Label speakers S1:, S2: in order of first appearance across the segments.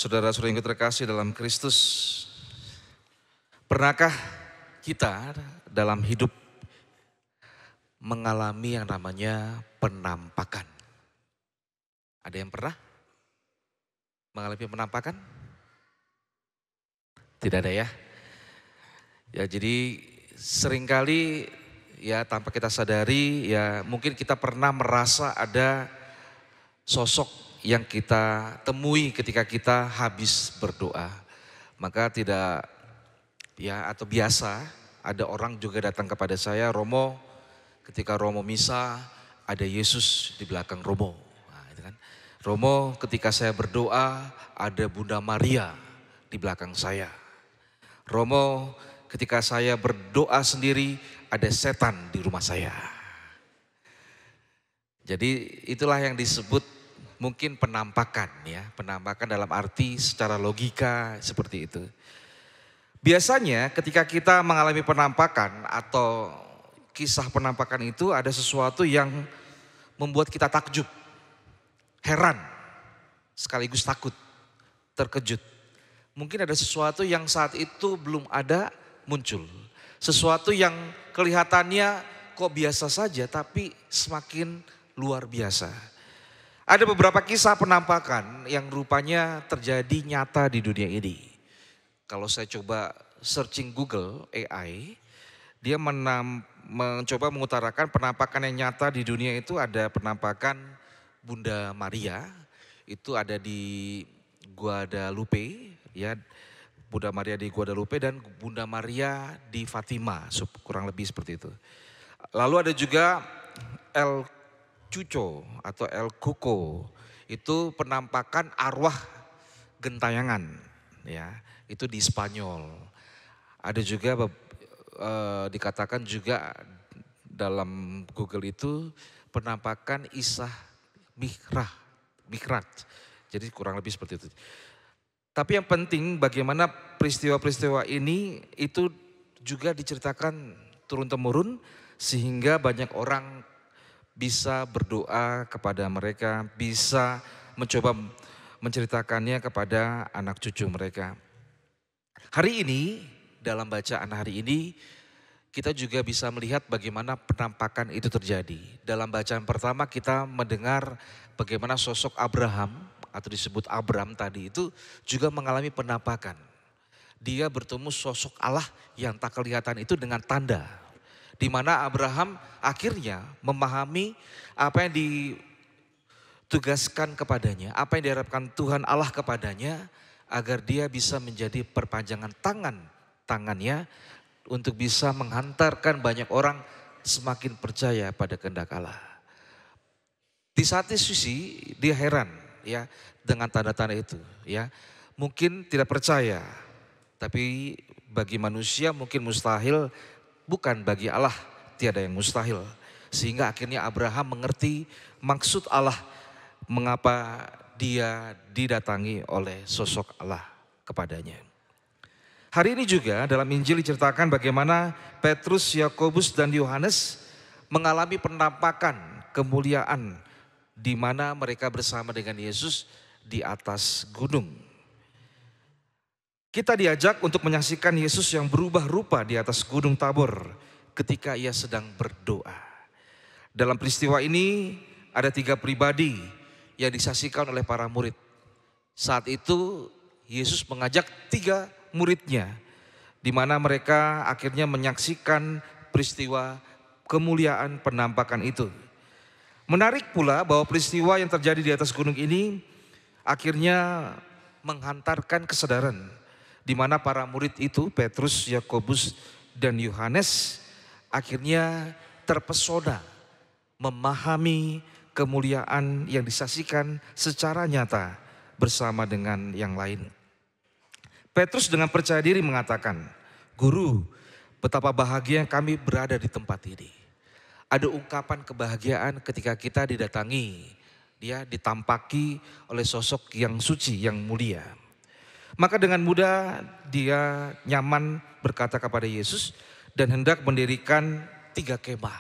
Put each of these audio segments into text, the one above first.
S1: Saudara-saudara yang terkasih dalam Kristus, pernahkah kita dalam hidup mengalami yang namanya penampakan? Ada yang pernah mengalami penampakan? Tidak ada ya? Ya, jadi seringkali ya tanpa kita sadari ya mungkin kita pernah merasa ada sosok yang kita temui ketika kita habis berdoa. Maka tidak ya atau biasa ada orang juga datang kepada saya, Romo, ketika Romo misa ada Yesus di belakang Romo. Nah, itu kan. Romo, ketika saya berdoa ada Bunda Maria di belakang saya. Romo, ketika saya berdoa sendiri ada setan di rumah saya. Jadi itulah yang disebut mungkin penampakan ya, penampakan dalam arti secara logika seperti itu. Biasanya ketika kita mengalami penampakan atau kisah penampakan itu ada sesuatu yang membuat kita takjub, heran, sekaligus takut, terkejut. Mungkin ada sesuatu yang saat itu belum ada muncul. Sesuatu yang kelihatannya kok biasa saja tapi semakin luar biasa. Ada beberapa kisah penampakan yang rupanya terjadi nyata di dunia ini. Kalau saya coba searching Google AI, dia mencoba mengutarakan penampakan yang nyata di dunia itu ada penampakan Bunda Maria, itu ada di Guadalupe, ya Bunda Maria di Guadalupe dan Bunda Maria di Fatima, kurang lebih seperti itu. Lalu ada juga El Cuco atau El Cuco, itu penampakan arwah gentayangan, ya itu di Spanyol. Ada juga dikatakan juga dalam Google itu penampakan Isa Mikrat. Jadi kurang lebih seperti itu. Tapi yang penting bagaimana peristiwa-peristiwa ini itu juga diceritakan turun-temurun sehingga banyak orang bisa berdoa kepada mereka, bisa mencoba menceritakannya kepada anak cucu mereka. Hari ini, dalam bacaan hari ini, kita juga bisa melihat bagaimana penampakan itu terjadi. Dalam bacaan pertama kita mendengar bagaimana sosok Abraham atau disebut Abram tadi itu juga mengalami penampakan. Dia bertemu sosok Allah yang tak kelihatan itu dengan tanda. Di mana Abraham akhirnya memahami apa yang ditugaskan kepadanya, apa yang diharapkan Tuhan Allah kepadanya, agar dia bisa menjadi perpanjangan tangannya untuk bisa menghantarkan banyak orang semakin percaya pada kehendak Allah. Di satu sisi dia heran ya dengan tanda-tanda itu ya. Mungkin tidak percaya, tapi bagi manusia mungkin mustahil, bukan bagi Allah tiada yang mustahil. Sehingga akhirnya Abraham mengerti maksud Allah mengapa dia didatangi oleh sosok Allah kepadanya. Hari ini juga dalam Injil diceritakan bagaimana Petrus, Yakobus dan Yohanes mengalami penampakan kemuliaan di mana mereka bersama dengan Yesus di atas gunung. Kita diajak untuk menyaksikan Yesus yang berubah rupa di atas gunung Tabor ketika ia sedang berdoa. Dalam peristiwa ini ada 3 pribadi yang disaksikan oleh para murid. Saat itu Yesus mengajak 3 muridnya, di mana mereka akhirnya menyaksikan peristiwa kemuliaan penampakan itu. Menarik pula bahwa peristiwa yang terjadi di atas gunung ini akhirnya menghantarkan kesadaran, di mana para murid itu Petrus, Yakobus dan Yohanes akhirnya terpesona memahami kemuliaan yang disaksikan secara nyata bersama dengan yang lain. Petrus dengan percaya diri mengatakan, "Guru, betapa bahagia kami berada di tempat ini." Ada ungkapan kebahagiaan ketika kita didatangi, dia ditampaki oleh sosok yang suci, yang mulia. Maka dengan mudah dia nyaman berkata kepada Yesus dan hendak mendirikan 3 kemah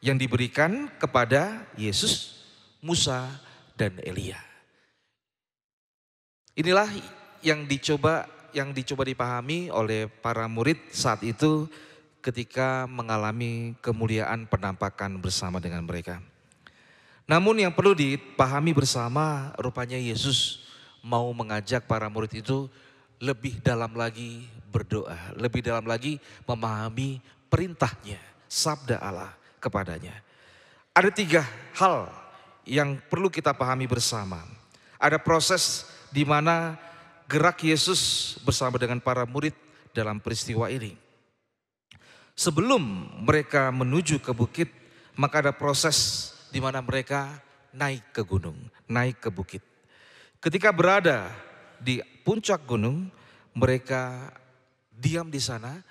S1: yang diberikan kepada Yesus, Musa, dan Elia. Inilah yang dicoba dipahami oleh para murid saat itu ketika mengalami kemuliaan penampakan bersama dengan mereka. Namun yang perlu dipahami bersama, rupanya Yesus mau mengajak para murid itu lebih dalam lagi berdoa, lebih dalam lagi memahami perintahnya, sabda Allah kepadanya. Ada 3 hal yang perlu kita pahami bersama. Ada proses di mana gerak Yesus bersama dengan para murid dalam peristiwa ini. Sebelum mereka menuju ke bukit, maka ada proses di mana mereka naik ke gunung, naik ke bukit. Ketika berada di puncak gunung, mereka diam di sana,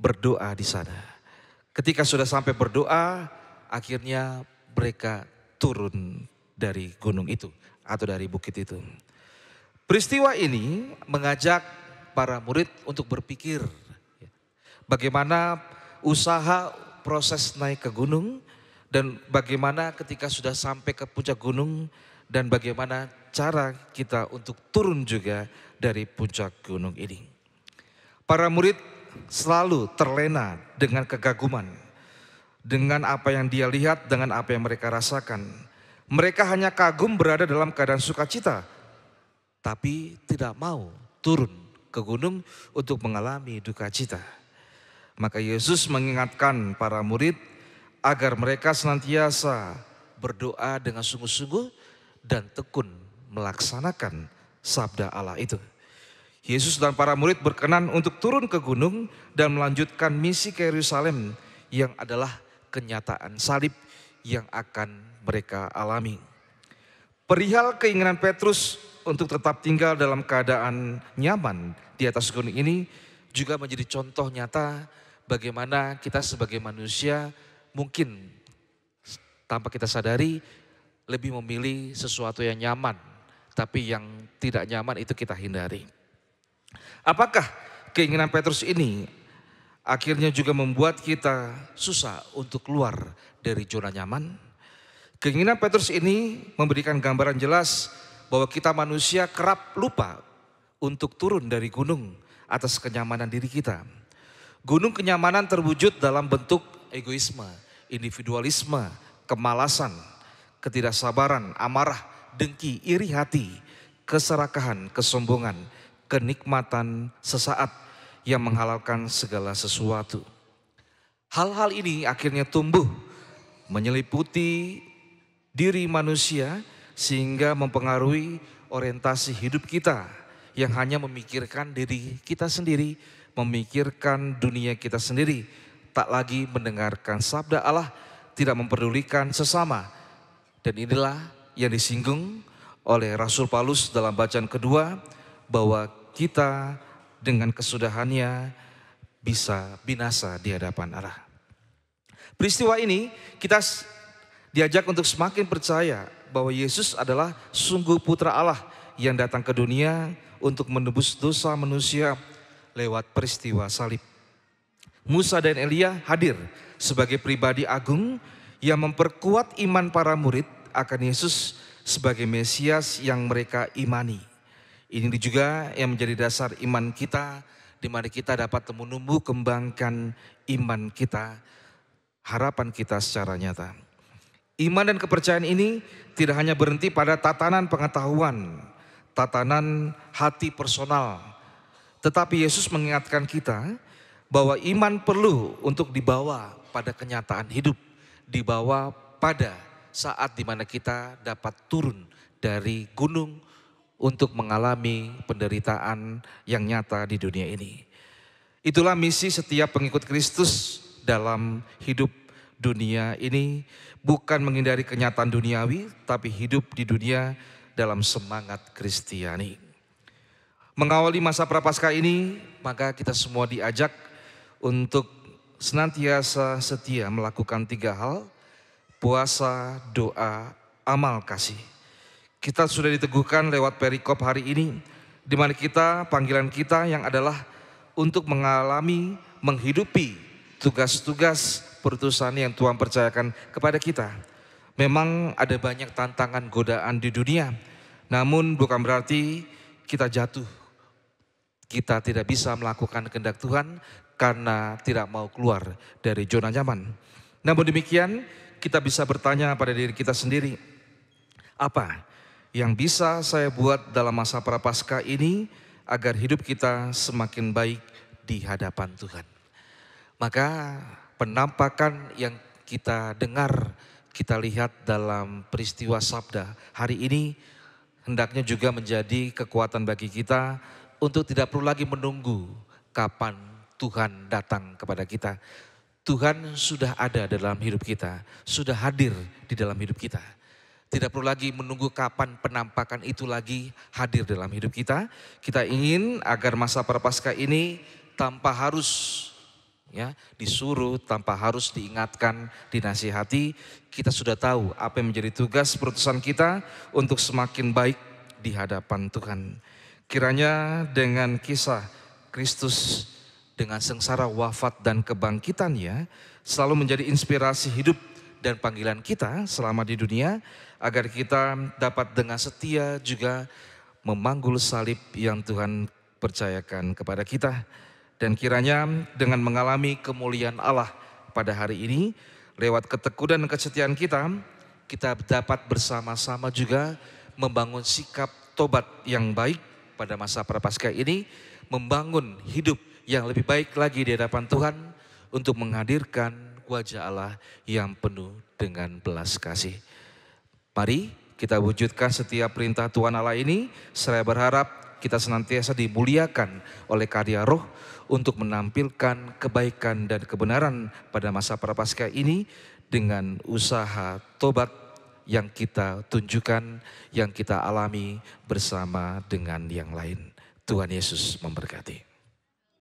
S1: berdoa di sana. Ketika sudah sampai berdoa, akhirnya mereka turun dari gunung itu atau dari bukit itu. Peristiwa ini mengajak para murid untuk berpikir bagaimana usaha proses naik ke gunung dan bagaimana ketika sudah sampai ke puncak gunung dan bagaimana cara kita untuk turun juga dari puncak gunung ini. Para murid selalu terlena dengan kegaguman, dengan apa yang dia lihat, dengan apa yang mereka rasakan. Mereka hanya kagum berada dalam keadaan sukacita, tapi tidak mau turun ke gunung untuk mengalami duka cita. Maka Yesus mengingatkan para murid agar mereka senantiasa berdoa dengan sungguh-sungguh dan tekun melaksanakan sabda Allah itu. Yesus dan para murid berkenan untuk turun ke gunung dan melanjutkan misi ke Yerusalem yang adalah kenyataan salib yang akan mereka alami. Perihal keinginan Petrus untuk tetap tinggal dalam keadaan nyaman di atas gunung ini juga menjadi contoh nyata bagaimana kita sebagai manusia mungkin tanpa kita sadari lebih memilih sesuatu yang nyaman, tapi yang tidak nyaman itu kita hindari. Apakah keinginan Petrus ini akhirnya juga membuat kita susah untuk keluar dari zona nyaman? Keinginan Petrus ini memberikan gambaran jelas bahwa kita manusia kerap lupa untuk turun dari gunung atas kenyamanan diri kita. Gunung kenyamanan terwujud dalam bentuk egoisme, individualisme, kemalasan, ketidaksabaran, amarah, dengki, iri hati, keserakahan, kesombongan, kenikmatan sesaat yang menghalalkan segala sesuatu. Hal-hal ini akhirnya tumbuh menyeliputi diri manusia sehingga mempengaruhi orientasi hidup kita yang hanya memikirkan diri kita sendiri, memikirkan dunia kita sendiri, tak lagi mendengarkan sabda Allah, tidak memperdulikan sesama. Dan inilah yang disinggung oleh Rasul Paulus dalam bacaan kedua, bahwa kita dengan kesudahannya bisa binasa di hadapan Allah. Peristiwa ini kita diajak untuk semakin percaya bahwa Yesus adalah sungguh putra Allah yang datang ke dunia untuk menebus dosa manusia lewat peristiwa salib. Musa dan Elia hadir sebagai pribadi agung yang memperkuat iman para murid akan Yesus sebagai Mesias yang mereka imani. Ini juga yang menjadi dasar iman kita, di mana kita dapat menumbuh kembangkan iman kita, harapan kita secara nyata. Iman dan kepercayaan ini tidak hanya berhenti pada tatanan pengetahuan, tatanan hati personal, tetapi Yesus mengingatkan kita bahwa iman perlu untuk dibawa pada kenyataan hidup, dibawa pada saat di mana kita dapat turun dari gunung untuk mengalami penderitaan yang nyata di dunia ini. Itulah misi setiap pengikut Kristus dalam hidup dunia ini, bukan menghindari kenyataan duniawi, tapi hidup di dunia dalam semangat Kristiani. Mengawali masa prapaskah ini, maka kita semua diajak untuk senantiasa setia melakukan 3 hal: puasa, doa, amal kasih. Kita sudah diteguhkan lewat perikop hari ini, di mana panggilan kita yang adalah untuk mengalami, menghidupi tugas-tugas perutusan yang Tuhan percayakan kepada kita. Memang ada banyak tantangan godaan di dunia, namun bukan berarti kita jatuh. Kita tidak bisa melakukan kehendak Tuhan karena tidak mau keluar dari zona nyaman. Namun demikian, kita bisa bertanya pada diri kita sendiri, apa yang bisa saya buat dalam masa Prapaskah ini agar hidup kita semakin baik di hadapan Tuhan. Maka penampakan yang kita dengar, kita lihat dalam peristiwa Sabda hari ini hendaknya juga menjadi kekuatan bagi kita untuk tidak perlu lagi menunggu kapan Tuhan datang kepada kita. Tuhan sudah ada dalam hidup kita, sudah hadir di dalam hidup kita. Tidak perlu lagi menunggu kapan penampakan itu lagi hadir dalam hidup kita. Kita ingin agar masa Prapaskah ini tanpa harus disuruh, tanpa harus diingatkan, dinasihati, kita sudah tahu apa yang menjadi tugas perutusan kita untuk semakin baik di hadapan Tuhan. Kiranya dengan kisah Kristus dengan sengsara wafat dan kebangkitannya selalu menjadi inspirasi hidup dan panggilan kita selama di dunia, agar kita dapat dengan setia juga memanggul salib yang Tuhan percayakan kepada kita. Dan kiranya dengan mengalami kemuliaan Allah pada hari ini, lewat ketekunan dan kesetiaan kita, kita dapat bersama-sama juga membangun sikap tobat yang baik pada masa Prapaskah ini, membangun hidup yang lebih baik lagi di hadapan Tuhan untuk menghadirkan wajah Allah yang penuh dengan belas kasih. Mari kita wujudkan setiap perintah Tuhan Allah ini. Saya berharap kita senantiasa dimuliakan oleh karya Roh untuk menampilkan kebaikan dan kebenaran pada masa Prapaskah ini dengan usaha tobat yang kita tunjukkan, yang kita alami bersama dengan yang lain. Tuhan Yesus memberkati.